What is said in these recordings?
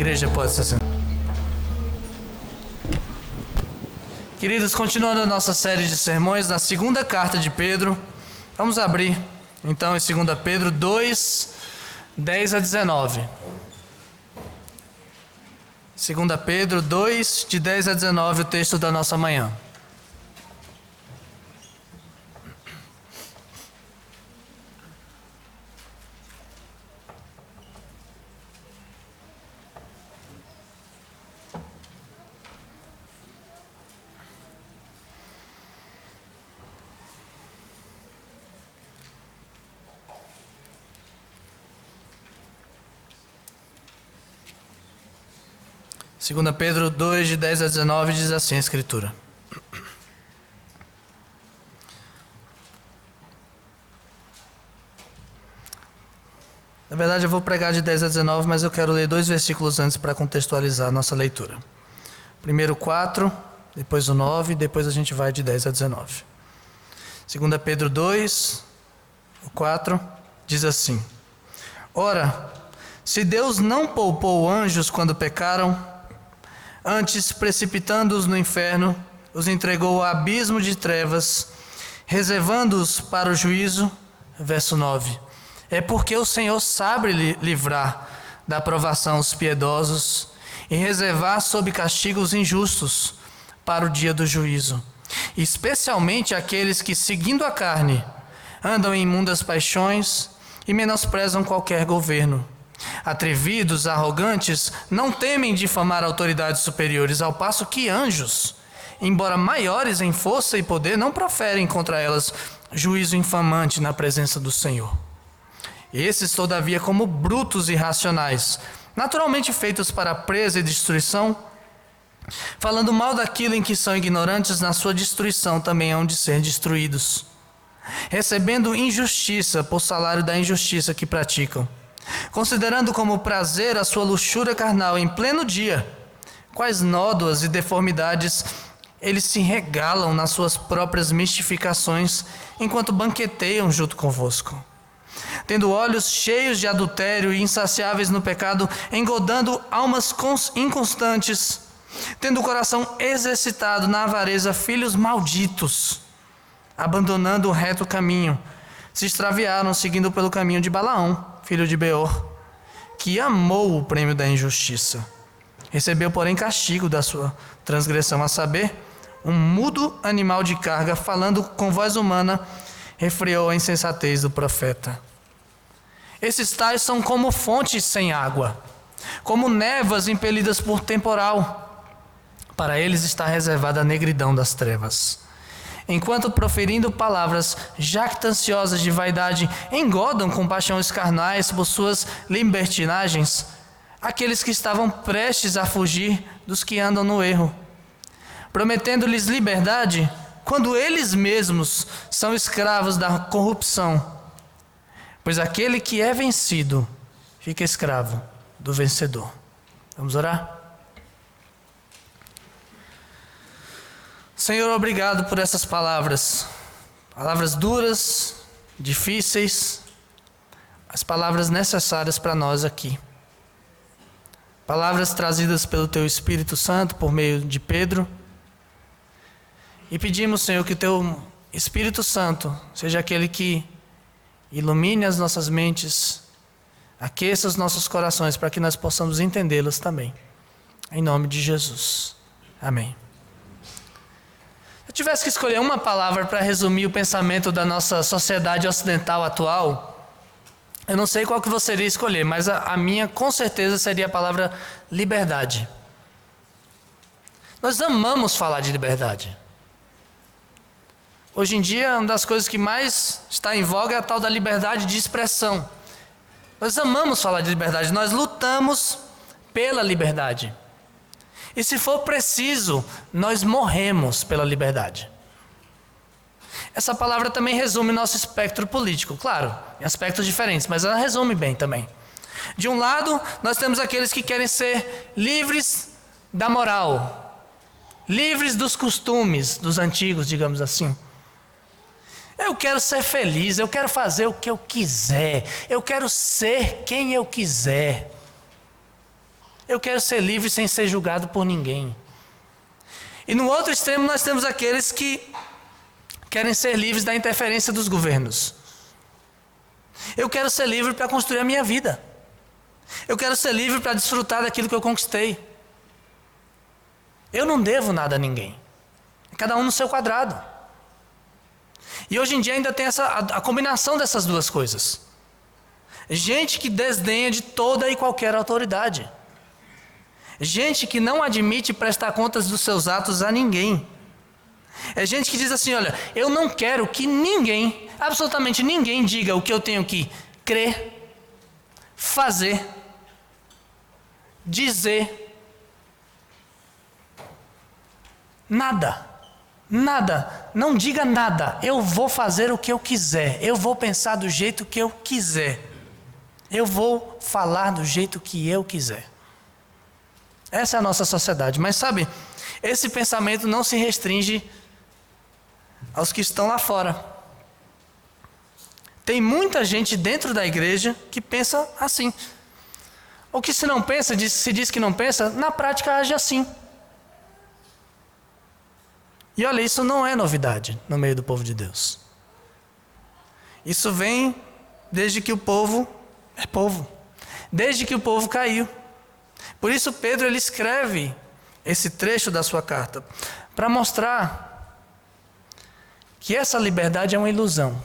Igreja pode se sentar. Queridos, continuando a nossa série de sermões na segunda carta de Pedro, vamos abrir então em 2 Pedro 2, 10 a 19. 2 Pedro 2, de 10 a 19, o texto da nossa manhã. Segunda Pedro 2, de 10 a 19, diz assim a Escritura. Na verdade eu vou pregar de 10 a 19, mas eu quero ler 2 versículos antes para contextualizar a nossa leitura. Primeiro 4, depois o 9, depois a gente vai de 10 a 19. 2 Pedro 2, o 4, diz assim: Ora, se Deus não poupou anjos quando pecaram, antes, precipitando-os no inferno, os entregou ao abismo de trevas, reservando-os para o juízo. Verso 9. É porque o Senhor sabe livrar da provação os piedosos e reservar sob castigo os injustos para o dia do juízo, especialmente aqueles que, seguindo a carne, andam em imundas paixões e menosprezam qualquer governo. Atrevidos, arrogantes, não temem difamar autoridades superiores, ao passo que anjos, embora maiores em força e poder, não proferem contra elas juízo infamante na presença do Senhor. Esses, todavia, como brutos e irracionais, naturalmente feitos para presa e destruição, falando mal daquilo em que são ignorantes, na sua destruição também hão de ser destruídos, recebendo injustiça por salário da injustiça que praticam, considerando como prazer a sua luxúria carnal em pleno dia, quais nódoas e deformidades eles se regalam nas suas próprias mistificações, enquanto banqueteiam junto convosco, tendo olhos cheios de adultério e insaciáveis no pecado, engodando almas inconstantes, tendo o coração exercitado na avareza, filhos malditos, abandonando o reto caminho, se extraviaram seguindo pelo caminho de Balaão, filho de Beor, que amou o prêmio da injustiça. Recebeu, porém, castigo da sua transgressão, a saber, um mudo animal de carga, falando com voz humana, refreou a insensatez do profeta. Esses tais são como fontes sem água, como névoas impelidas por temporal. Para eles está reservada a negridão das trevas, enquanto proferindo palavras jactanciosas de vaidade, engodam com paixões carnais por suas libertinagens aqueles que estavam prestes a fugir dos que andam no erro, prometendo-lhes liberdade, quando eles mesmos são escravos da corrupção. Pois aquele que é vencido fica escravo do vencedor. Vamos orar? Senhor, obrigado por essas palavras. Palavras duras, difíceis, as palavras necessárias para nós aqui. Palavras trazidas pelo Teu Espírito Santo por meio de Pedro. E pedimos, Senhor, que o Teu Espírito Santo seja aquele que ilumine as nossas mentes, aqueça os nossos corações para que nós possamos entendê-los também. Em nome de Jesus. Amém. Se eu tivesse que escolher uma palavra para resumir o pensamento da nossa sociedade ocidental atual, eu não sei qual que você iria escolher, mas a minha com certeza seria a palavra liberdade. Nós amamos falar de liberdade. Hoje em dia, uma das coisas que mais está em voga é a tal da liberdade de expressão. Nós amamos falar de liberdade, nós lutamos pela liberdade. E se for preciso, nós morremos pela liberdade. Essa palavra também resume nosso espectro político, claro, em aspectos diferentes, mas ela resume bem também. De um lado, nós temos aqueles que querem ser livres da moral, livres dos costumes dos antigos, digamos assim. Eu quero ser feliz, eu quero fazer o que eu quiser, eu quero ser quem eu quiser. Eu quero ser livre sem ser julgado por ninguém. E no outro extremo nós temos aqueles que querem ser livres da interferência dos governos. Eu quero ser livre para construir a minha vida. Eu quero ser livre para desfrutar daquilo que eu conquistei. Eu não devo nada a ninguém. Cada um no seu quadrado. E hoje em dia ainda tem a combinação dessas duas coisas. Gente que desdenha de toda e qualquer autoridade. Gente que não admite prestar contas dos seus atos a ninguém. É gente que diz assim, olha, eu não quero que ninguém, absolutamente ninguém, diga o que eu tenho que crer, fazer, dizer. Nada. Nada. Não diga nada. Eu vou fazer o que eu quiser. Eu vou pensar do jeito que eu quiser. Eu vou falar do jeito que eu quiser. Essa é a nossa sociedade. Mas sabe, esse pensamento não se restringe aos que estão lá fora. Tem muita gente dentro da igreja que pensa assim. Ou que se não pensa, se diz que não pensa, na prática age assim. E olha, isso não é novidade no meio do povo de Deus. Isso vem desde que o povo é povo. Desde que o povo caiu. Por isso Pedro ele escreve esse trecho da sua carta para mostrar que essa liberdade é uma ilusão.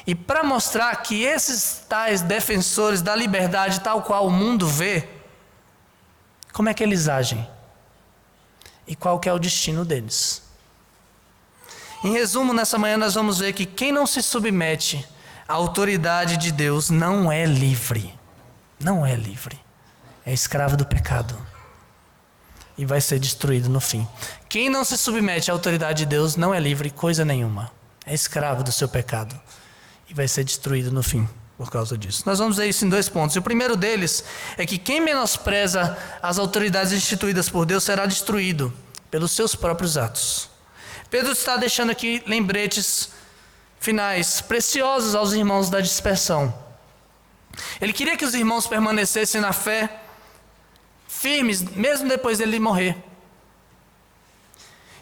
E para mostrar que esses tais defensores da liberdade tal qual o mundo vê, como é que eles agem? E qual que é o destino deles? Em resumo, nessa manhã nós vamos ver que quem não se submete à autoridade de Deus não é livre. Não é livre. É escravo do pecado. E vai ser destruído no fim. Quem não se submete à autoridade de Deus não é livre coisa nenhuma. É escravo do seu pecado. E vai ser destruído no fim por causa disso. Nós vamos ver isso em 2 pontos. E o primeiro deles é que quem menospreza as autoridades instituídas por Deus será destruído pelos seus próprios atos. Pedro está deixando aqui lembretes finais preciosos aos irmãos da dispersão. Ele queria que os irmãos permanecessem na fé, firmes, mesmo depois dele morrer.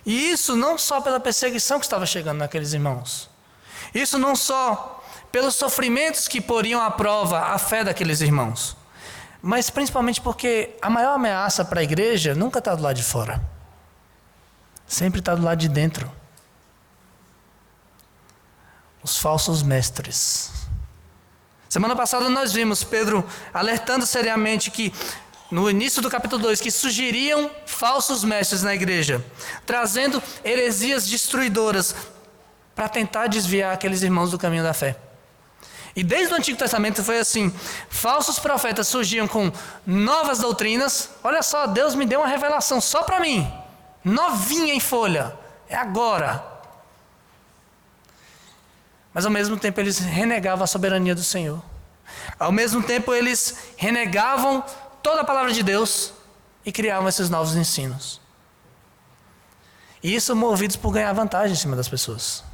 E isso não só pela perseguição que estava chegando naqueles irmãos. Isso não só pelos sofrimentos que poriam à prova a fé daqueles irmãos. Mas principalmente porque a maior ameaça para a igreja nunca está do lado de fora. Sempre está do lado de dentro. Os falsos mestres. Semana passada nós vimos Pedro alertando seriamente que, no início do capítulo 2, que surgiriam falsos mestres na igreja, trazendo heresias destruidoras para tentar desviar aqueles irmãos do caminho da fé. E desde o Antigo Testamento foi assim, falsos profetas surgiam com novas doutrinas. Olha só, Deus me deu uma revelação só para mim, novinha em folha, é agora. Mas ao mesmo tempo eles renegavam a soberania do Senhor. Ao mesmo tempo eles renegavam toda a palavra de Deus e criavam esses novos ensinos. E isso movidos por ganhar vantagem em cima das pessoas.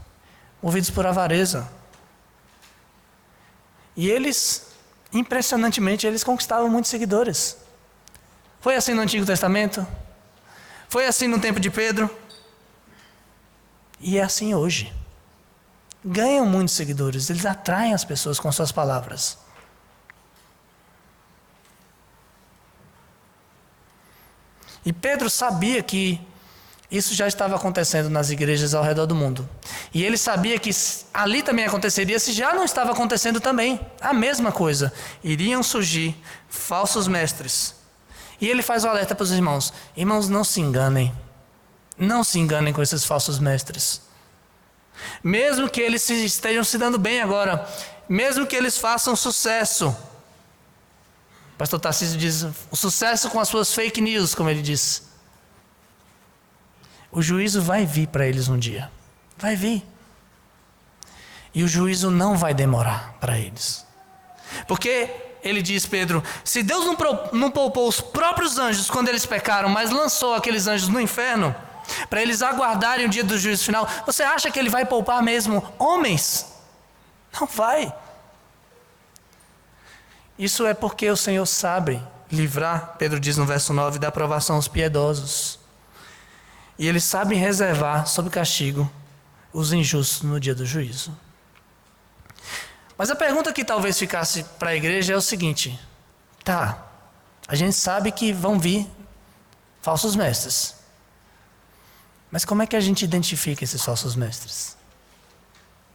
Movidos por avareza. E eles, impressionantemente, eles conquistavam muitos seguidores. Foi assim no Antigo Testamento. Foi assim no tempo de Pedro. E é assim hoje. Ganham muitos seguidores, eles atraem as pessoas com suas palavras. E Pedro sabia que isso já estava acontecendo nas igrejas ao redor do mundo. E ele sabia que ali também aconteceria, se já não estava acontecendo também. A mesma coisa. Iriam surgir falsos mestres. E ele faz o alerta para os irmãos. Irmãos, não se enganem. Não se enganem com esses falsos mestres. Mesmo que eles estejam se dando bem agora, mesmo que eles façam sucesso, o pastor Tarcísio diz, o sucesso com as suas fake news, como ele diz, o juízo vai vir para eles um dia, vai vir, e o juízo não vai demorar para eles, porque ele diz, Pedro, se Deus não poupou os próprios anjos quando eles pecaram, mas lançou aqueles anjos no inferno, para eles aguardarem o dia do juízo final, você acha que ele vai poupar mesmo homens? Não vai. Isso é porque o Senhor sabe livrar, Pedro diz no verso 9, da aprovação aos piedosos. E Ele sabe reservar sob castigo os injustos no dia do juízo. Mas a pergunta que talvez ficasse para a igreja é o seguinte: tá, a gente sabe que vão vir falsos mestres. Mas como é que a gente identifica esses falsos mestres?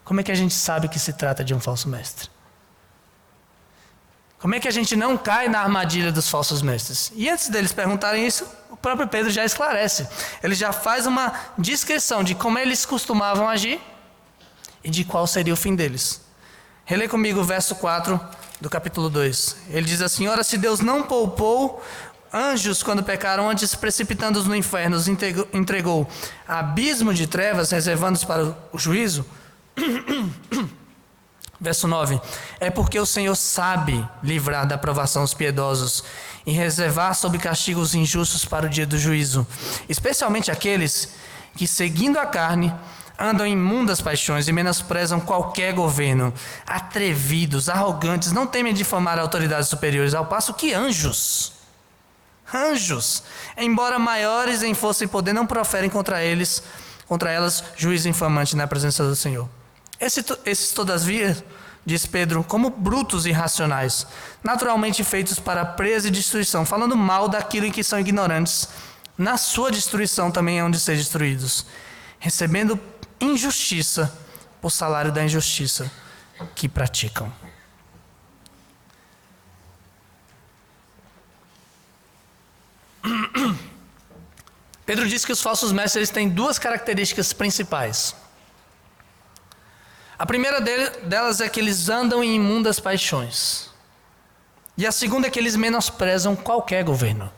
Como é que a gente sabe que se trata de um falso mestre? Como é que a gente não cai na armadilha dos falsos mestres? E antes deles perguntarem isso, o próprio Pedro já esclarece. Ele já faz uma descrição de como eles costumavam agir e de qual seria o fim deles. Relê comigo o verso 4 do capítulo 2. Ele diz assim: ora, se Deus não poupou anjos quando pecaram, antes precipitando-os no inferno, os entregou a abismo de trevas, reservando-os para o juízo. Verso 9: é porque o Senhor sabe livrar da aprovação os piedosos e reservar sob castigo os injustos para o dia do juízo, especialmente aqueles que, seguindo a carne, andam em imundas paixões e menosprezam qualquer governo, atrevidos, arrogantes, não temem difamar autoridades superiores, ao passo que anjos, embora maiores em força e poder, não proferem contra elas juízo infamante na presença do Senhor. Esses, todavia, diz Pedro, como brutos e irracionais, naturalmente feitos para presa e destruição, falando mal daquilo em que são ignorantes, na sua destruição também hão de ser destruídos, recebendo injustiça por salário da injustiça que praticam. Pedro diz que os falsos mestres têm duas características principais. A primeira delas é que eles andam em imundas paixões. E a segunda é que eles menosprezam qualquer governo.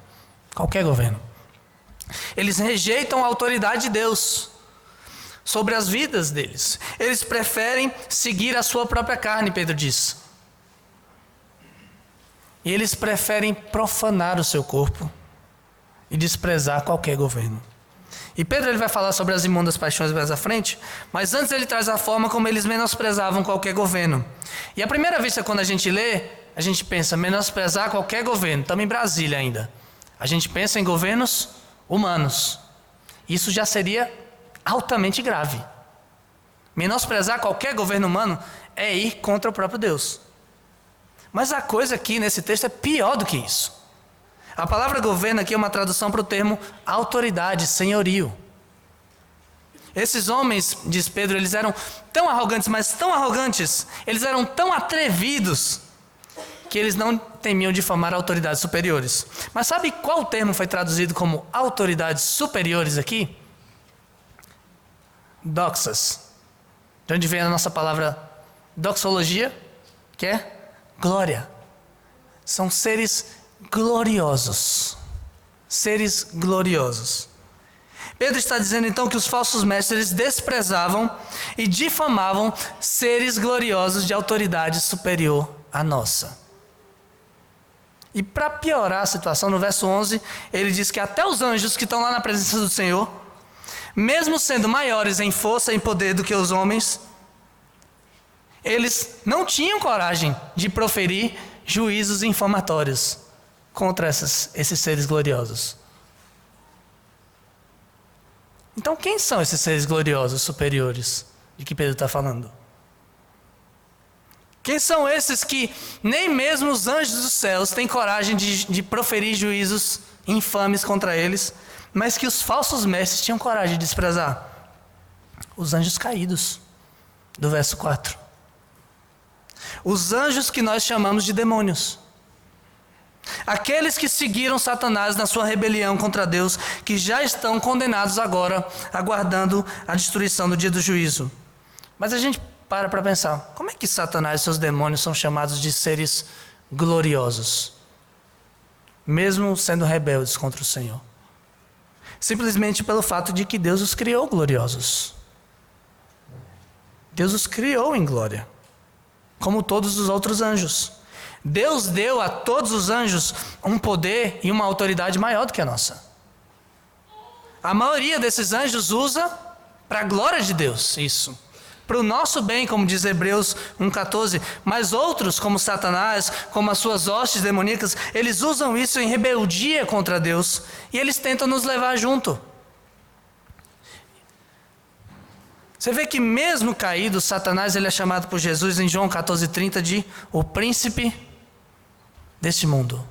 Qualquer governo. Eles rejeitam a autoridade de Deus sobre as vidas deles. Eles preferem seguir a sua própria carne, Pedro diz. E eles preferem profanar o seu corpo e desprezar qualquer governo. E Pedro ele vai falar sobre as imundas paixões mais à frente, mas antes ele traz a forma como eles menosprezavam qualquer governo. E à primeira vista, quando a gente lê, a gente pensa menosprezar qualquer governo. Estamos em Brasília ainda. A gente pensa em governos humanos. Isso já seria altamente grave. Menosprezar qualquer governo humano é ir contra o próprio Deus. Mas a coisa aqui nesse texto é pior do que isso. A palavra governo aqui é uma tradução para o termo autoridade, senhorio. Esses homens, diz Pedro, eles eram tão arrogantes, mas tão arrogantes, eles eram tão atrevidos, que eles não temiam difamar autoridades superiores. Mas sabe qual termo foi traduzido como autoridades superiores aqui? Doxas. De onde vem a nossa palavra doxologia, que é glória. São seres gloriosos. Seres gloriosos. Pedro está dizendo então que os falsos mestres desprezavam e difamavam seres gloriosos de autoridade superior à nossa. E para piorar a situação, no verso 11, ele diz que até os anjos que estão lá na presença do Senhor, mesmo sendo maiores em força e em poder do que os homens, eles não tinham coragem de proferir juízos infamatórios contra esses seres gloriosos. Então quem são esses seres gloriosos superiores de que Pedro está falando? Quem são esses que nem mesmo os anjos dos céus têm coragem de proferir juízos infames contra eles, mas que os falsos mestres tinham coragem de desprezar? Os anjos caídos, do verso 4. Os anjos que nós chamamos de demônios. Aqueles que seguiram Satanás na sua rebelião contra Deus, que já estão condenados agora, aguardando a destruição do dia do juízo. Mas a gente para pensar, como é que Satanás e seus demônios são chamados de seres gloriosos, mesmo sendo rebeldes contra o Senhor? Simplesmente pelo fato de que Deus os criou gloriosos. Deus os criou em glória, como todos os outros anjos. Deus deu a todos os anjos um poder e uma autoridade maior do que a nossa. A maioria desses anjos usa para a glória de Deus isso. para o nosso bem, como diz Hebreus 1,14, mas outros, como Satanás, como as suas hostes demoníacas, eles usam isso em rebeldia contra Deus e eles tentam nos levar junto. Você vê que mesmo caído, Satanás ele é chamado por Jesus em João 14,30 de o príncipe deste mundo.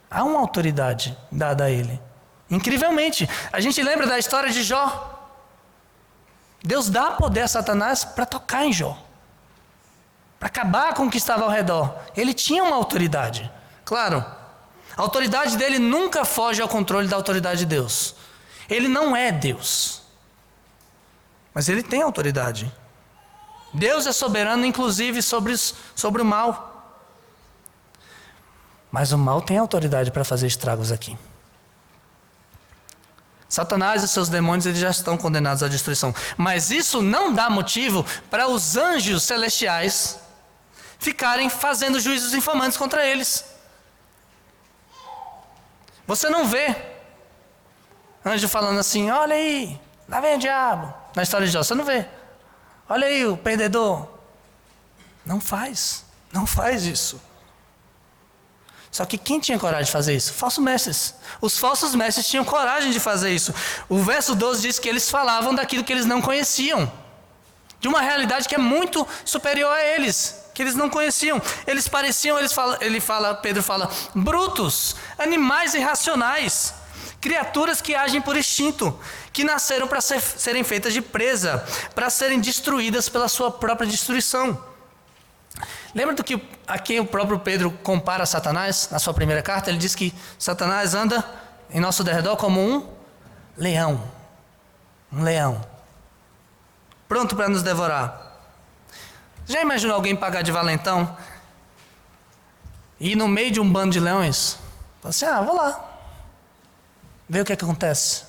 Há uma autoridade dada a ele. Incrivelmente, a gente lembra da história de Jó. Deus dá poder a Satanás para tocar em Jó, para acabar com o que estava ao redor. Ele tinha uma autoridade. Claro, a autoridade dele nunca foge ao controle da autoridade de Deus. Ele não é Deus, mas ele tem autoridade. Deus é soberano, inclusive, sobre o mal. Mas o mal tem autoridade para fazer estragos aqui. Satanás e seus demônios eles já estão condenados à destruição. Mas isso não dá motivo para os anjos celestiais ficarem fazendo juízos infamantes contra eles. Você não vê anjo falando assim, olha aí, lá vem o diabo. Na história de Jó, você não vê. Olha aí o perdedor. Não faz isso. Só que quem tinha coragem de fazer isso? Falsos mestres. Os falsos mestres tinham coragem de fazer isso. O verso 12 diz que eles falavam daquilo que eles não conheciam. De uma realidade que é muito superior a eles, que eles não conheciam. Eles pareciam, Pedro fala, brutos, animais irracionais, criaturas que agem por instinto, que nasceram para serem feitas de presa, para serem destruídas pela sua própria destruição. Lembra do que a quem o próprio Pedro compara Satanás na sua primeira carta? Ele diz que Satanás anda em nosso derredor como um leão. Um leão. Pronto para nos devorar. Já imaginou alguém pagar de valentão e ir no meio de um bando de leões? Fala assim, vou lá. Ver o que acontece.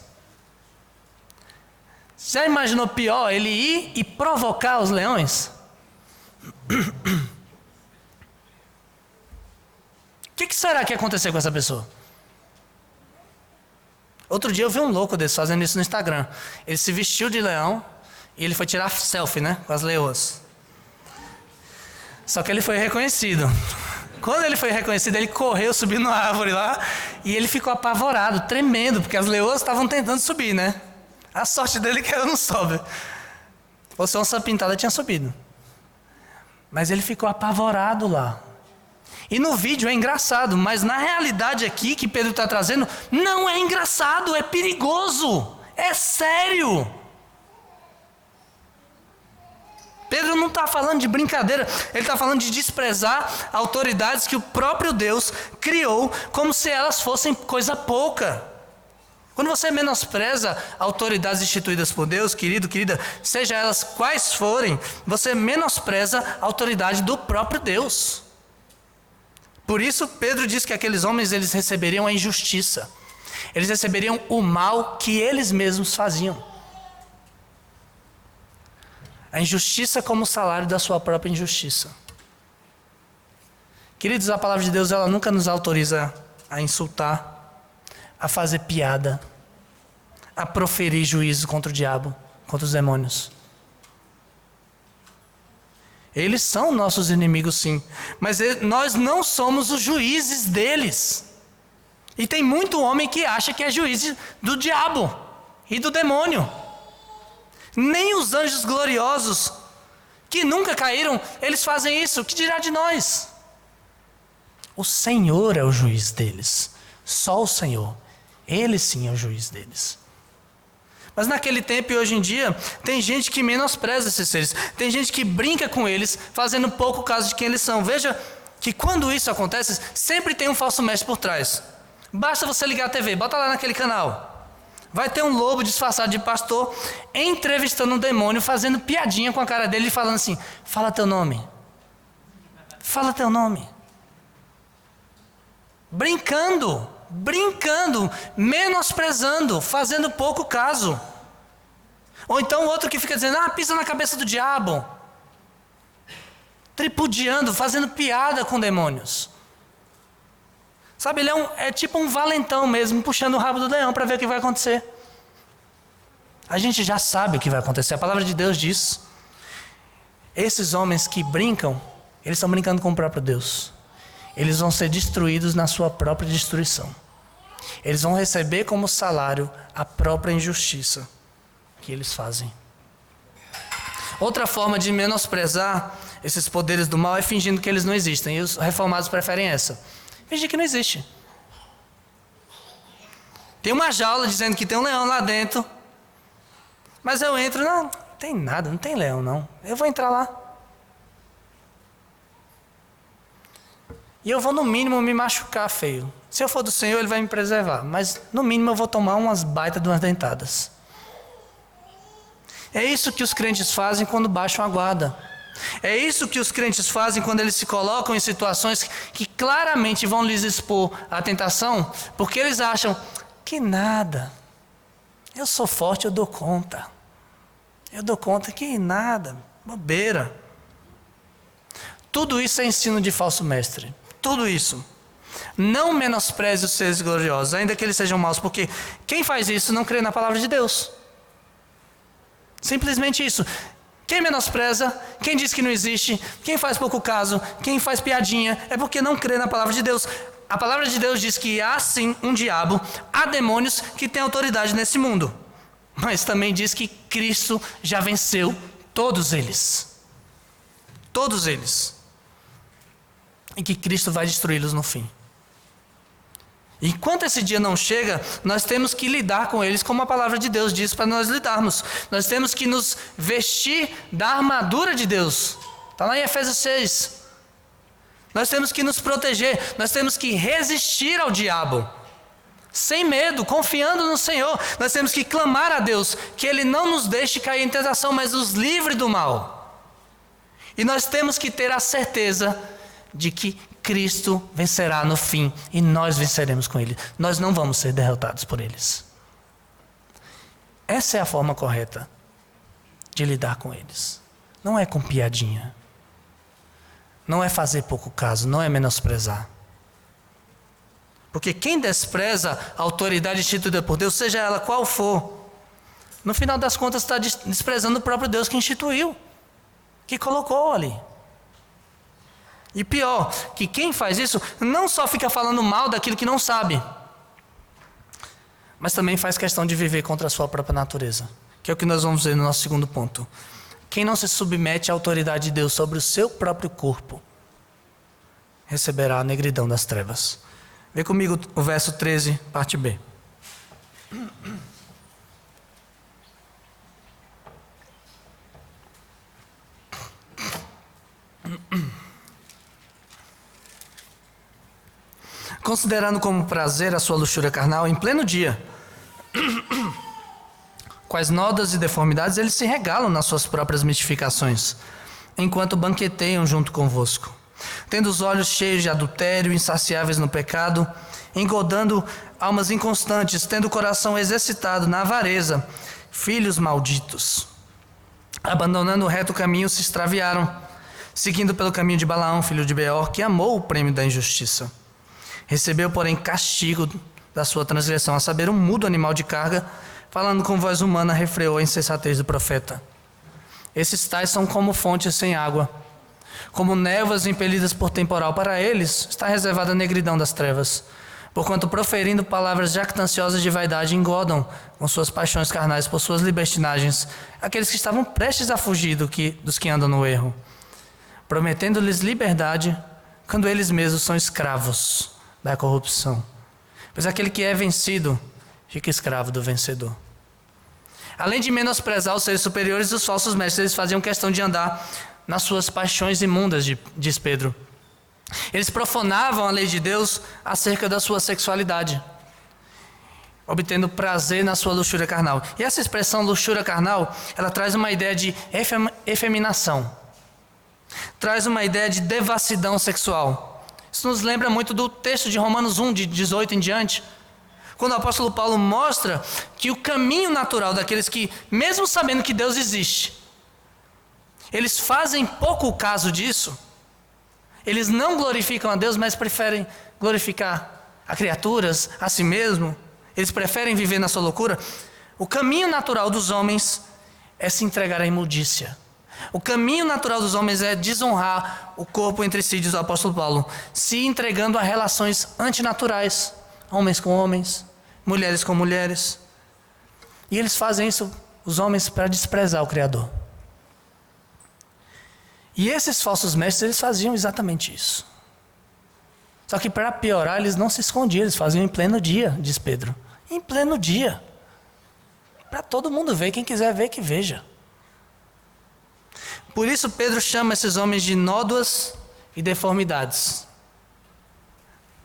Já imaginou pior ele ir e provocar os leões? O que será que ia acontecer com essa pessoa? Outro dia eu vi um louco desse fazendo isso no Instagram. Ele se vestiu de leão e ele foi tirar selfie, com as leoas. Só que ele foi reconhecido. Quando ele foi reconhecido, ele correu, subiu na árvore lá e ele ficou apavorado, tremendo, porque as leoas estavam tentando subir, A sorte dele é que ela não sobe. Se fosse onça pintada, tinha subido. Mas ele ficou apavorado lá. E no vídeo é engraçado, mas na realidade aqui que Pedro está trazendo, não é engraçado, é perigoso, é sério. Pedro não está falando de brincadeira, ele está falando de desprezar autoridades que o próprio Deus criou como se elas fossem coisa pouca. Quando você menospreza autoridades instituídas por Deus, querido, querida, seja elas quais forem, você menospreza a autoridade do próprio Deus. Por isso Pedro diz que aqueles homens eles receberiam a injustiça. Eles receberiam o mal que eles mesmos faziam. A injustiça como salário da sua própria injustiça. Queridos, a palavra de Deus ela nunca nos autoriza a insultar, a fazer piada, a proferir juízo contra o diabo, contra os demônios. Eles são nossos inimigos, sim, mas nós não somos os juízes deles. E tem muito homem que acha que é juiz do diabo e do demônio. Nem os anjos gloriosos, que nunca caíram, eles fazem isso. O que dirá de nós? O Senhor é o juiz deles. Só o Senhor. Ele sim é o juiz deles. Mas naquele tempo e hoje em dia, tem gente que menospreza esses seres. Tem gente que brinca com eles, fazendo pouco caso de quem eles são. Veja que quando isso acontece, sempre tem um falso mestre por trás. Basta você ligar a TV, bota lá naquele canal. Vai ter um lobo disfarçado de pastor, entrevistando um demônio, fazendo piadinha com a cara dele e falando assim, fala teu nome. Fala teu nome. Brincando, menosprezando, fazendo pouco caso. Ou então o outro que fica dizendo, pisa na cabeça do diabo. Tripudiando, fazendo piada com demônios. Sabe, ele é tipo um valentão mesmo, puxando o rabo do leão para ver o que vai acontecer. A gente já sabe o que vai acontecer, a palavra de Deus diz. Esses homens que brincam, eles estão brincando com o próprio Deus. Eles vão ser destruídos na sua própria destruição. Eles vão receber como salário a própria injustiça que eles fazem. Outra forma de menosprezar esses poderes do mal é fingindo que eles não existem. E os reformados preferem essa. Fingir que não existe. Tem uma jaula dizendo que tem um leão lá dentro. Mas eu entro, não tem nada, não tem leão não. Eu vou entrar lá. E eu vou no mínimo me machucar feio. Se eu for do Senhor, Ele vai me preservar. Mas no mínimo eu vou tomar umas baitas de umas dentadas. É isso que os crentes fazem quando baixam a guarda. É isso que os crentes fazem quando eles se colocam em situações que claramente vão lhes expor à tentação, porque eles acham que nada. Eu sou forte, eu dou conta. Eu dou conta que nada, bobeira. Tudo isso é ensino de falso mestre. Tudo isso. Não menospreze os seres gloriosos, ainda que eles sejam maus, porque quem faz isso não crê na palavra de Deus. Simplesmente isso. Quem menospreza, quem diz que não existe, quem faz pouco caso, quem faz piadinha, é porque não crê na palavra de Deus. A palavra de Deus diz que há sim um diabo, há demônios que têm autoridade nesse mundo. Mas também diz que Cristo já venceu todos eles. Todos eles. E que Cristo vai destruí-los no fim. Enquanto esse dia não chega, nós temos que lidar com eles como a palavra de Deus diz para nós lidarmos. Nós temos que nos vestir da armadura de Deus. Está lá em Efésios 6. Nós temos que nos proteger, nós temos que resistir ao diabo. Sem medo, confiando no Senhor. Nós temos que clamar a Deus que Ele não nos deixe cair em tentação, mas nos livre do mal. E nós temos que ter a certeza de que Cristo vencerá no fim e nós venceremos com Ele. Nós não vamos ser derrotados por eles. Essa é a forma correta de lidar com eles. Não é com piadinha. Não é fazer pouco caso, não é menosprezar. Porque quem despreza a autoridade instituída por Deus, seja ela qual for, no final das contas está desprezando o próprio Deus que instituiu, que colocou ali. E pior, que quem faz isso não só fica falando mal daquilo que não sabe, mas também faz questão de viver contra a sua própria natureza, que é o que nós vamos ver no nosso segundo ponto. Quem não se submete à autoridade de Deus sobre o seu próprio corpo, receberá a negridão das trevas. Vê comigo o verso 13, parte B. Considerando como prazer a sua luxúria carnal em pleno dia, quais nodas e deformidades eles se regalam nas suas próprias mistificações, enquanto banqueteiam junto convosco, tendo os olhos cheios de adultério, insaciáveis no pecado, engodando almas inconstantes, tendo o coração exercitado na avareza, filhos malditos. Abandonando o reto caminho, se extraviaram, seguindo pelo caminho de Balaão, filho de Beor, que amou o prêmio da injustiça. Recebeu, porém, castigo da sua transgressão, a saber, um mudo animal de carga, falando com voz humana, refreou a insensatez do profeta. Esses tais são como fontes sem água, como névoas impelidas por temporal. Para eles está reservada a negridão das trevas, porquanto proferindo palavras jactanciosas de vaidade engodam com suas paixões carnais por suas libertinagens aqueles que estavam prestes a fugir dos que andam no erro, prometendo-lhes liberdade quando eles mesmos são escravos da corrupção. Pois aquele que é vencido fica escravo do vencedor. Além de menosprezar os seres superiores, os falsos mestres, eles faziam questão de andar nas suas paixões imundas, diz Pedro. Eles profanavam a lei de Deus acerca da sua sexualidade, obtendo prazer na sua luxúria carnal. E essa expressão luxúria carnal, ela traz uma ideia de efeminação, traz uma ideia de devassidão sexual. Isso nos lembra muito do texto de Romanos 1, de 18 em diante, quando o apóstolo Paulo mostra que o caminho natural daqueles que, mesmo sabendo que Deus existe, eles fazem pouco caso disso, eles não glorificam a Deus, mas preferem glorificar a criaturas, a si mesmo, eles preferem viver na sua loucura. O caminho natural dos homens é se entregar à imundícia, O caminho natural dos homens é desonrar o corpo entre si, diz o apóstolo Paulo, se entregando a relações antinaturais, homens com homens, mulheres com mulheres. E eles fazem isso, os homens, para desprezar o Criador. E esses falsos mestres, eles faziam exatamente isso. Só que para piorar, eles não se escondiam, eles faziam em pleno dia, diz Pedro. Em pleno dia. Para todo mundo ver, quem quiser ver, que veja. Por isso Pedro chama esses homens de nódoas e deformidades.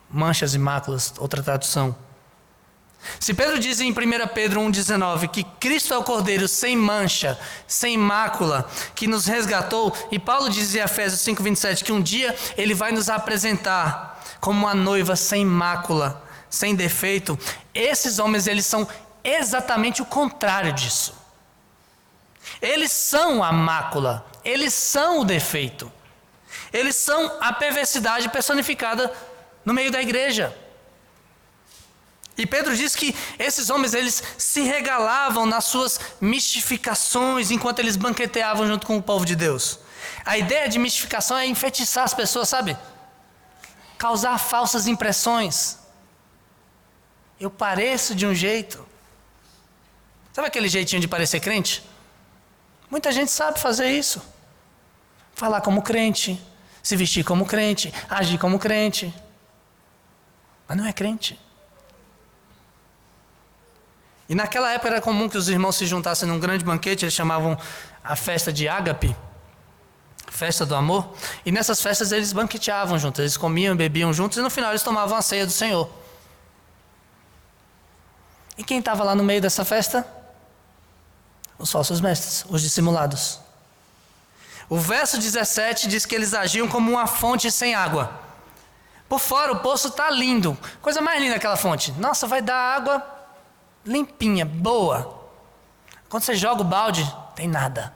Manchas e máculas, outra tradução. Se Pedro diz em 1 Pedro 1,19 que Cristo é o Cordeiro sem mancha, sem mácula, que nos resgatou, e Paulo diz em Efésios 5,27 que um dia ele vai nos apresentar como uma noiva sem mácula, sem defeito, esses homens, eles são exatamente o contrário disso. Eles são a mácula, eles são o defeito, eles são a perversidade personificada no meio da igreja. E Pedro diz que esses homens, eles se regalavam nas suas mistificações enquanto eles banqueteavam junto com o povo de Deus. A ideia de mistificação é enfeitiçar as pessoas, sabe? Causar falsas impressões. Eu pareço de um jeito. Sabe aquele jeitinho de parecer crente? Muita gente sabe fazer isso. Falar como crente, se vestir como crente, agir como crente. Mas não é crente. E naquela época era comum que os irmãos se juntassem num grande banquete, eles chamavam a festa de ágape, festa do amor, e nessas festas eles banqueteavam juntos, eles comiam e bebiam juntos, e no final eles tomavam a ceia do Senhor. E quem estava lá no meio dessa festa? Os falsos mestres, os dissimulados. O verso 17 diz que eles agiam como uma fonte sem água. Por fora o poço está lindo, coisa mais linda aquela fonte. Nossa, vai dar água limpinha, boa. Quando você joga o balde, tem nada.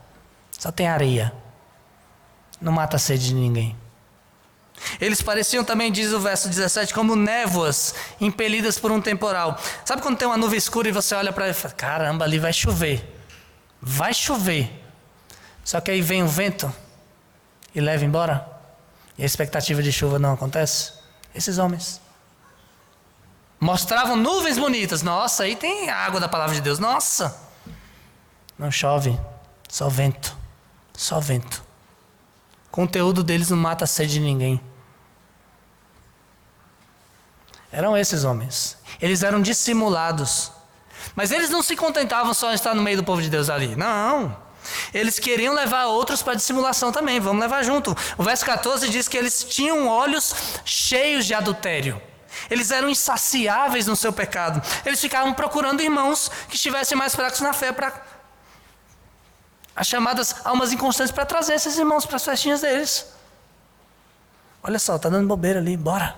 Só tem areia. Não mata a sede de ninguém. Eles pareciam também, diz o verso 17, como névoas impelidas por um temporal. Sabe quando tem uma nuvem escura e você olha para ela e fala, caramba, ali vai chover. Vai chover. Só que aí vem o vento e leva embora. E a expectativa de chuva não acontece. Esses homens mostravam nuvens bonitas. Nossa, aí tem a água da palavra de Deus. Nossa, não chove, só vento. Só vento. O conteúdo deles não mata a sede de ninguém. Eram esses homens. Eles eram dissimulados. Mas eles não se contentavam só em estar no meio do povo de Deus ali. Não. Eles queriam levar outros para a dissimulação também. Vamos levar junto. O verso 14 diz que eles tinham olhos cheios de adultério. Eles eram insaciáveis no seu pecado. Eles ficavam procurando irmãos que estivessem mais fracos na fé para as chamadas almas inconstantes, para trazer esses irmãos para as festinhas deles. Olha só, está dando bobeira ali, bora.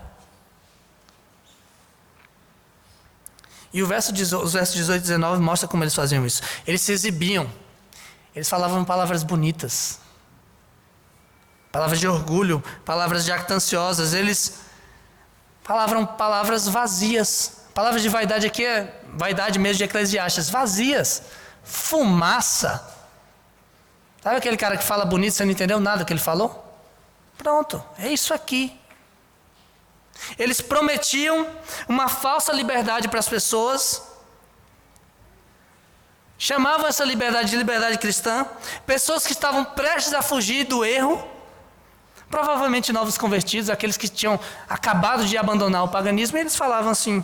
E os versos 18 e 19 mostram como eles faziam isso. Eles se exibiam. Eles falavam palavras bonitas. Palavras de orgulho, palavras jactanciosas. Eles falavam palavras vazias. Palavras de vaidade aqui é vaidade mesmo de Eclesiastes. Vazias. Fumaça. Sabe aquele cara que fala bonito, você não entendeu nada que ele falou? Pronto, é isso aqui. Eles prometiam uma falsa liberdade para as pessoas. Chamavam essa liberdade de liberdade cristã. Pessoas que estavam prestes a fugir do erro. Provavelmente novos convertidos, aqueles que tinham acabado de abandonar o paganismo. E eles falavam assim,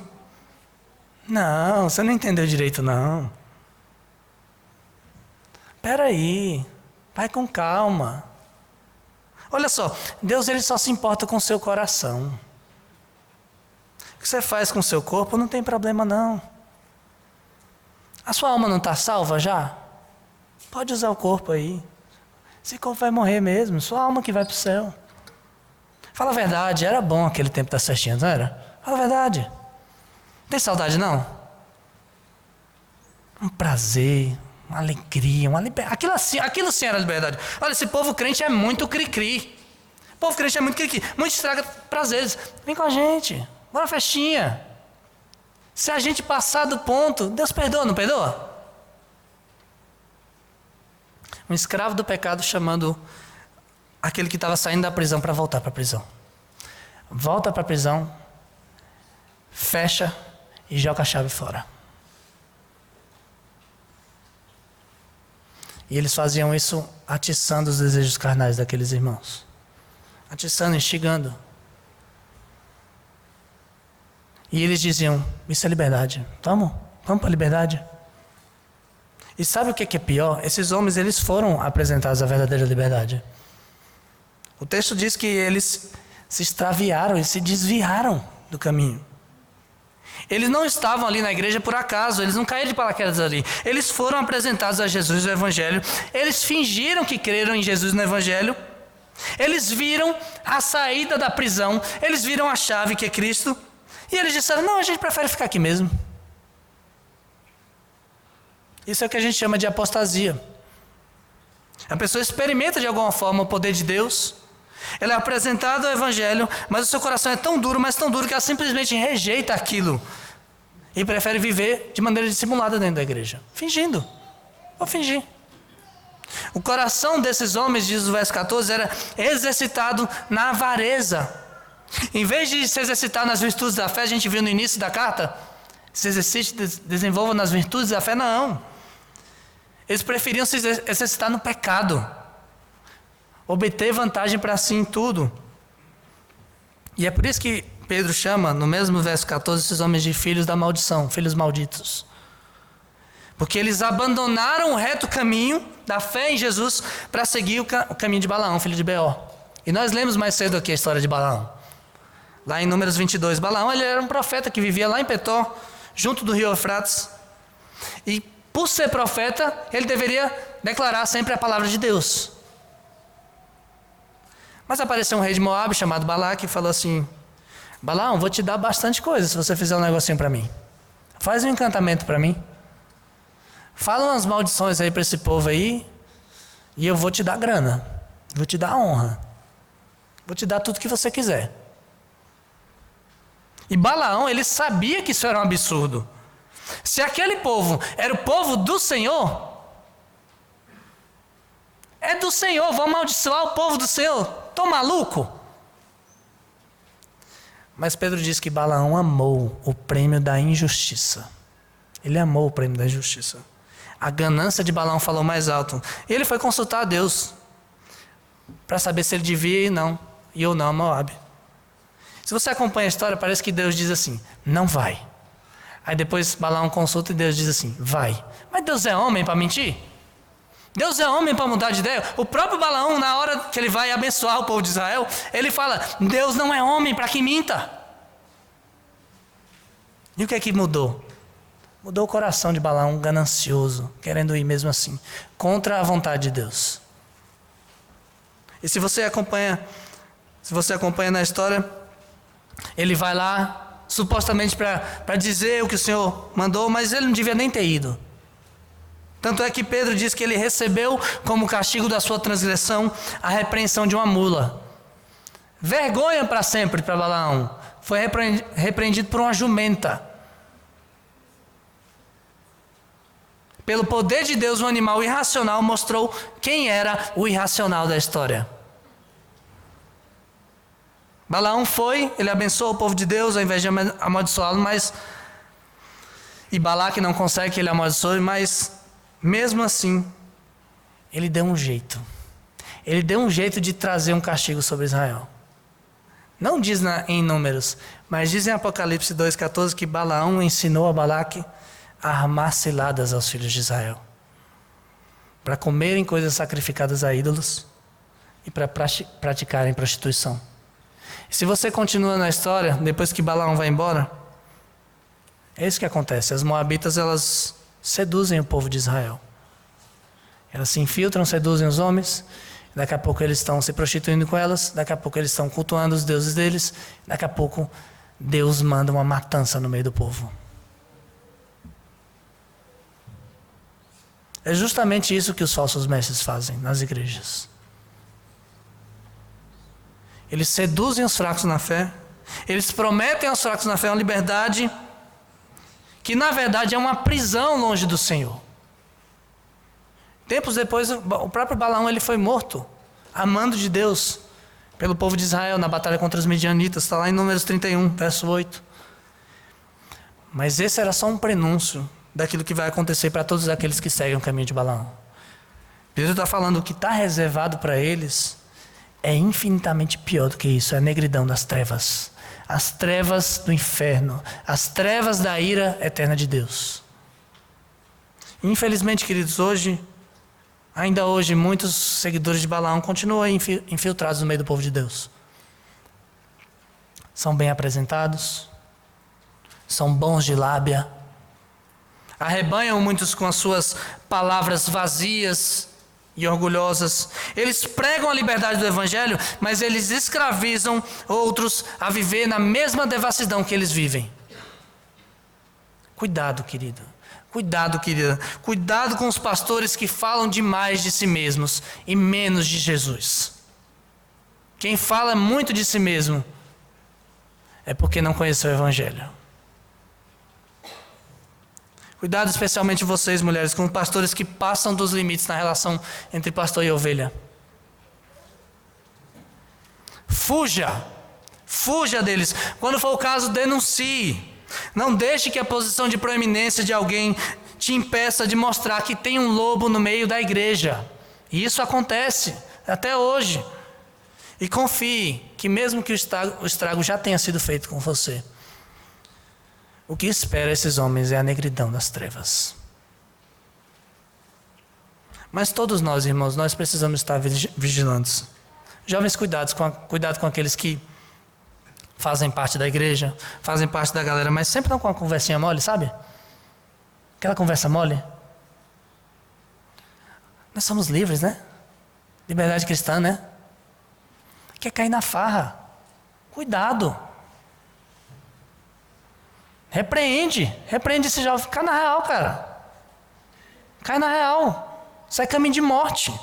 não, você não entendeu direito não. Espera aí. Vai com calma. Olha só, Deus ele só se importa com o seu coração. O que você faz com o seu corpo não tem problema não. A sua alma não está salva já? Pode usar o corpo aí. Esse corpo vai morrer mesmo, sua alma que vai para o céu. Fala a verdade, era bom aquele tempo das festinhas, não era? Fala a verdade. Não tem saudade não? Um prazer, uma alegria, uma liberdade. Aquilo sim era liberdade. Olha, esse povo crente é muito cri-cri. O povo crente é muito cri-cri. Muito estraga prazeres. Vem com a gente. Bora festinha. Se a gente passar do ponto, Deus perdoa, não perdoa? Um escravo do pecado chamando aquele que estava saindo da prisão para voltar para a prisão. Volta para a prisão, fecha e joga a chave fora. E eles faziam isso atiçando os desejos carnais daqueles irmãos. Atiçando, instigando. E eles diziam, isso é liberdade. Vamos para a liberdade. E sabe o que é pior? Esses homens, eles foram apresentados à verdadeira liberdade. O texto diz que eles se extraviaram e se desviaram do caminho. Eles não estavam ali na igreja por acaso, eles não caíram de paraquedas ali. Eles foram apresentados a Jesus no Evangelho, eles fingiram que creram em Jesus no Evangelho, eles viram a saída da prisão, eles viram a chave que é Cristo, e eles disseram, não, a gente prefere ficar aqui mesmo. Isso é o que a gente chama de apostasia. A pessoa experimenta de alguma forma o poder de Deus, ela é apresentada ao Evangelho, mas o seu coração é tão duro, mas tão duro que ela simplesmente rejeita aquilo e prefere viver de maneira dissimulada dentro da igreja, fingindo. Vou fingir. O coração desses homens, diz o verso 14, era exercitado na avareza. Em vez de se exercitar nas virtudes da fé, a gente viu no início da carta, se exercite, desenvolva nas virtudes da fé, não. Eles preferiam se exercitar no pecado, obter vantagem para si em tudo. E é por isso que Pedro chama, no mesmo verso 14, esses homens de filhos da maldição, filhos malditos. Porque eles abandonaram o reto caminho da fé em Jesus para seguir o caminho de Balaão, filho de Beor. E nós lemos mais cedo aqui a história de Balaão. Lá em Números 22, Balaão ele era um profeta que vivia lá em Petor, junto do rio Eufrates. E por ser profeta, ele deveria declarar sempre a palavra de Deus. Mas apareceu um rei de Moabe chamado Balaque e falou assim, Balaão, vou te dar bastante coisa se você fizer um negocinho para mim. Faz um encantamento para mim. Fala umas maldições aí para esse povo aí e eu vou te dar grana. Vou te dar honra. Vou te dar tudo que você quiser. E Balaão, ele sabia que isso era um absurdo. Se aquele povo era o povo do Senhor, é do Senhor, vou amaldiçoar o povo do Senhor. Tô maluco? Mas Pedro diz que Balaão amou o prêmio da injustiça. Ele amou o prêmio da injustiça. A ganância de Balaão falou mais alto. Ele foi consultar a Deus para saber se ele devia ir ou não a Moabe. Se você acompanha a história, parece que Deus diz assim, não vai. Aí depois Balaão consulta e Deus diz assim, vai. Mas Deus é homem para mentir? Deus é homem para mudar de ideia? O próprio Balaão, na hora que ele vai abençoar o povo de Israel, ele fala, Deus não é homem para que minta. E o que é que mudou? Mudou o coração de Balaão, ganancioso, querendo ir mesmo assim, contra a vontade de Deus. E se você acompanha na história, ele vai lá, supostamente para dizer o que o Senhor mandou, mas ele não devia nem ter ido. Tanto é que Pedro diz que ele recebeu como castigo da sua transgressão a repreensão de uma mula. Vergonha para sempre para Balaão. Foi repreendido por uma jumenta. Pelo poder de Deus, um animal irracional mostrou quem era o irracional da história. Balaão foi, ele abençoou o povo de Deus ao invés de amaldiçoá-lo, e Balaque não consegue que ele amaldiçoe, mas mesmo assim, ele deu um jeito. Ele deu um jeito de trazer um castigo sobre Israel. Não diz em Números, mas diz em Apocalipse 2,14 que Balaão ensinou a Balaque a armar ciladas aos filhos de Israel, para comerem coisas sacrificadas a ídolos e para praticarem prostituição. E se você continua na história, depois que Balaão vai embora, é isso que acontece. As moabitas, elas seduzem o povo de Israel. Elas se infiltram, seduzem os homens, daqui a pouco eles estão se prostituindo com elas, daqui a pouco eles estão cultuando os deuses deles, daqui a pouco Deus manda uma matança no meio do povo. É justamente isso que os falsos mestres fazem nas igrejas. Eles seduzem os fracos na fé, eles prometem aos fracos na fé uma liberdade que na verdade é uma prisão longe do Senhor. Tempos depois, o próprio Balaão ele foi morto, amando de Deus, pelo povo de Israel na batalha contra os midianitas. Está lá em Números 31, verso 8. Mas esse era só um prenúncio daquilo que vai acontecer para todos aqueles que seguem o caminho de Balaão. Pedro está falando o que está reservado para eles é infinitamente pior do que isso. É a negridão das trevas. As trevas do inferno. As trevas da ira eterna de Deus. Infelizmente, queridos, ainda hoje, muitos seguidores de Balaão continuam infiltrados no meio do povo de Deus. São bem apresentados. São bons de lábia. Arrebanham muitos com as suas palavras vazias e orgulhosas. Eles pregam a liberdade do evangelho, mas eles escravizam outros a viver na mesma devassidão que eles vivem. Cuidado, querido. Cuidado, querida. Cuidado com os pastores que falam demais de si mesmos e menos de Jesus. Quem fala muito de si mesmo é porque não conheceu o evangelho. Cuidado especialmente vocês, mulheres, com pastores que passam dos limites na relação entre pastor e ovelha. Fuja deles. Quando for o caso, denuncie. Não deixe que a posição de proeminência de alguém te impeça de mostrar que tem um lobo no meio da igreja. E isso acontece até hoje. E confie que mesmo que o estrago já tenha sido feito com você, o que espera esses homens é a negridão das trevas. Mas todos nós, irmãos, nós precisamos estar vigilantes. Jovens, cuidado com aqueles que fazem parte da igreja, fazem parte da galera, mas sempre estão com uma conversinha mole, sabe? Aquela conversa mole. Nós somos livres, né? Liberdade cristã, né? Quer cair na farra. Cuidado. Repreende esse jovem. Cai na real, cara. Cai na real. Isso é caminho de morte.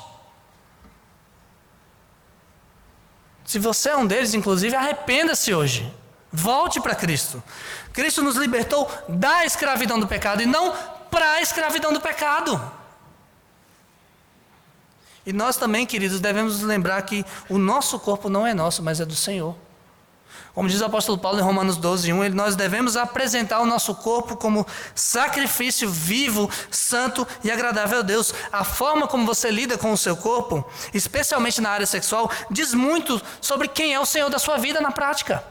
Se você é um deles, inclusive, arrependa-se hoje. Volte para Cristo. Cristo nos libertou da escravidão do pecado e não para a escravidão do pecado. E nós também, queridos, devemos nos lembrar que o nosso corpo não é nosso, mas é do Senhor. Como diz o apóstolo Paulo em Romanos 12:1, nós devemos apresentar o nosso corpo como sacrifício vivo, santo e agradável a Deus. A forma como você lida com o seu corpo, especialmente na área sexual, diz muito sobre quem é o Senhor da sua vida na prática.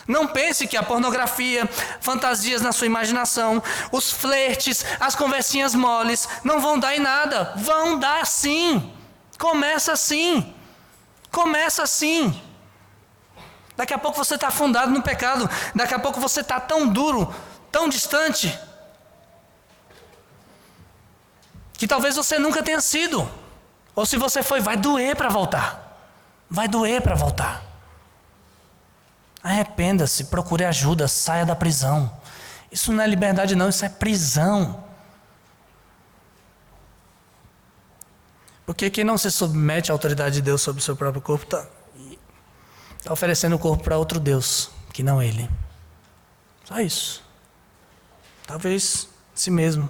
Não pense que a pornografia, fantasias na sua imaginação, os flertes, as conversinhas moles não vão dar em nada. Vão dar sim. Começa assim. Daqui a pouco você está afundado no pecado. Daqui a pouco você está tão duro, tão distante, que talvez você nunca tenha sido. Ou se você foi, vai doer para voltar. Arrependa-se, procure ajuda, saia da prisão. Isso não é liberdade não, isso é prisão. Porque quem não se submete à autoridade de Deus sobre o seu próprio corpo está oferecendo o corpo para outro Deus, que não Ele. Só isso. Talvez si mesmo.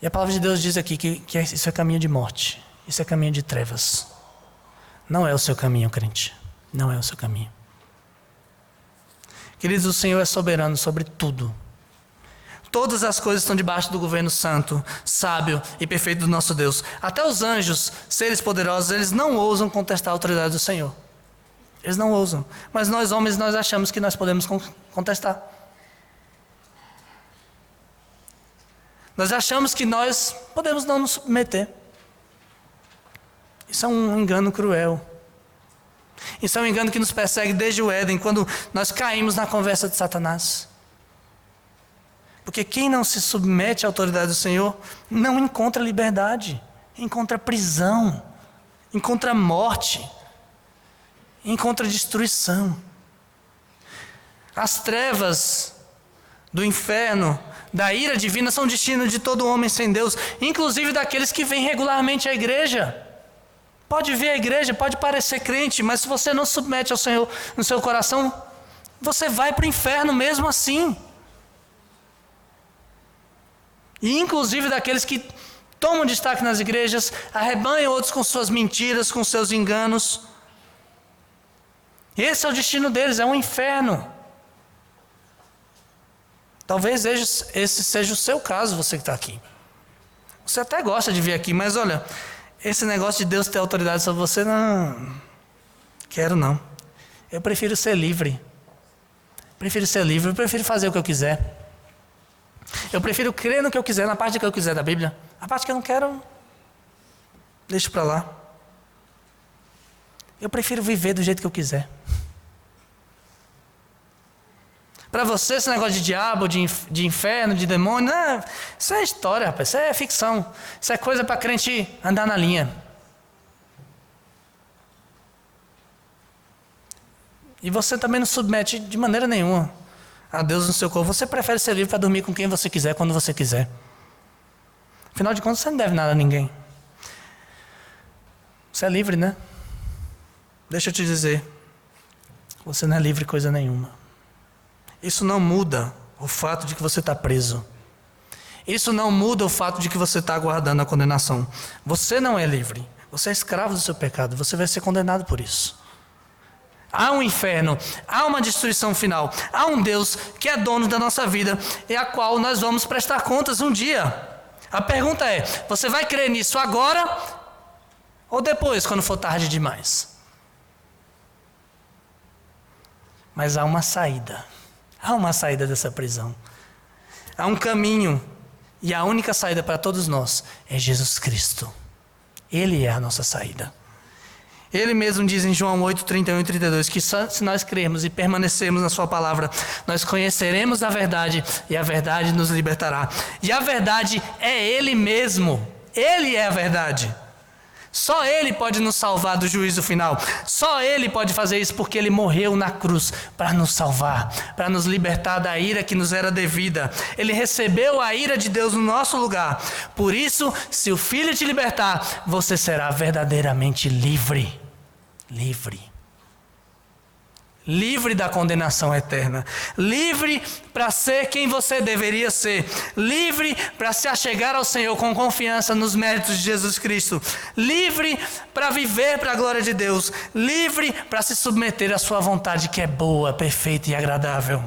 E a palavra de Deus diz aqui que isso é caminho de morte. Isso é caminho de trevas. Não é o seu caminho, crente. Não é o seu caminho. Queridos, o Senhor é soberano sobre tudo. Todas as coisas estão debaixo do governo santo, sábio e perfeito do nosso Deus. Até os anjos, seres poderosos, eles não ousam contestar a autoridade do Senhor. Eles não ousam. Mas nós homens, nós achamos que nós podemos contestar. Nós achamos que nós podemos não nos submeter. Isso é um engano cruel. Isso é um engano que nos persegue desde o Éden, quando nós caímos na conversa de Satanás. Porque quem não se submete à autoridade do Senhor não encontra liberdade, encontra prisão, encontra morte, encontra destruição. As trevas do inferno, da ira divina, são destino de todo homem sem Deus, inclusive daqueles que vêm regularmente à igreja. Pode vir à igreja, pode parecer crente, mas se você não submete ao Senhor no seu coração, você vai para o inferno mesmo assim. E inclusive daqueles que tomam destaque nas igrejas, arrebanham outros com suas mentiras, com seus enganos. Esse é o destino deles, é um inferno. Talvez esse seja o seu caso, você que está aqui. Você até gosta de vir aqui, mas olha, esse negócio de Deus ter autoridade sobre você, não quero não. Eu prefiro ser livre. Eu prefiro fazer o que eu quiser. Eu prefiro crer no que eu quiser, na parte que eu quiser da Bíblia. A parte que eu não quero, deixo para lá. Eu prefiro viver do jeito que eu quiser. Para você, esse negócio de diabo, de inferno, de demônio, isso é história, rapaz, isso é ficção. Isso é coisa para crente andar na linha. E você também não submete de maneira nenhuma a Deus no seu corpo. Você prefere ser livre para dormir com quem você quiser, quando você quiser. Afinal de contas, você não deve nada a ninguém. Você é livre, né? Deixa eu te dizer, você não é livre coisa nenhuma. Isso não muda o fato de que você está preso. Isso não muda o fato de que você está aguardando a condenação. Você não é livre. Você é escravo do seu pecado. Você vai ser condenado por isso. Há um inferno, há uma destruição final, há um Deus que é dono da nossa vida e a qual nós vamos prestar contas um dia. A pergunta é, você vai crer nisso agora ou depois, quando for tarde demais? Mas há uma saída dessa prisão. Há um caminho e a única saída para todos nós é Jesus Cristo. Ele é a nossa saída. Ele mesmo diz em João 8, 31 e 32 que se nós crermos e permanecermos na sua palavra, nós conheceremos a verdade e a verdade nos libertará. E a verdade é Ele mesmo. Ele é a verdade. Só Ele pode nos salvar do juízo final. Só Ele pode fazer isso porque Ele morreu na cruz para nos salvar, para nos libertar da ira que nos era devida. Ele recebeu a ira de Deus no nosso lugar. Por isso, se o Filho te libertar, você será verdadeiramente livre. Livre da condenação eterna, livre para ser quem você deveria ser, livre para se achegar ao Senhor com confiança nos méritos de Jesus Cristo, livre para viver para a glória de Deus, livre para se submeter à sua vontade que é boa, perfeita e agradável.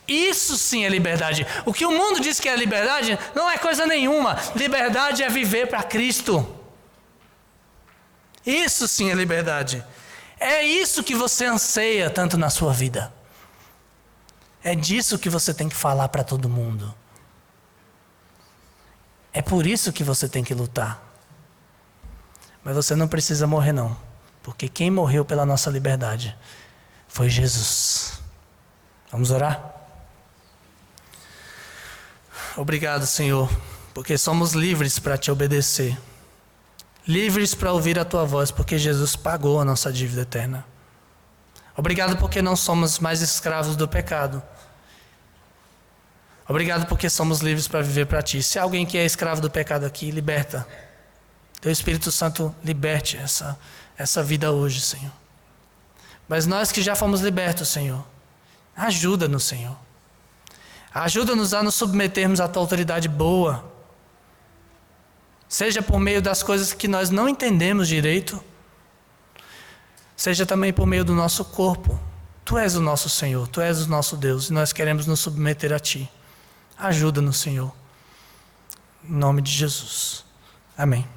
Isso sim é liberdade. O que o mundo diz que é liberdade não é coisa nenhuma. Liberdade é viver para Cristo. Isso sim é liberdade. É isso que você anseia tanto na sua vida. É disso que você tem que falar para todo mundo. É por isso que você tem que lutar. Mas você não precisa morrer não. Porque quem morreu pela nossa liberdade foi Jesus. Vamos orar? Obrigado, Senhor, porque somos livres para te obedecer. Livres para ouvir a tua voz, porque Jesus pagou a nossa dívida eterna. Obrigado porque não somos mais escravos do pecado. Obrigado porque somos livres para viver para ti. Se há alguém que é escravo do pecado aqui, liberta. Teu Espírito Santo liberte essa vida hoje, Senhor. Mas nós que já fomos libertos, Senhor, ajuda-nos, Senhor. Ajuda-nos a nos submetermos à tua autoridade boa. Seja por meio das coisas que nós não entendemos direito, seja também por meio do nosso corpo. Tu és o nosso Senhor, Tu és o nosso Deus, e nós queremos nos submeter a Ti. Ajuda-nos, Senhor. Em nome de Jesus. Amém.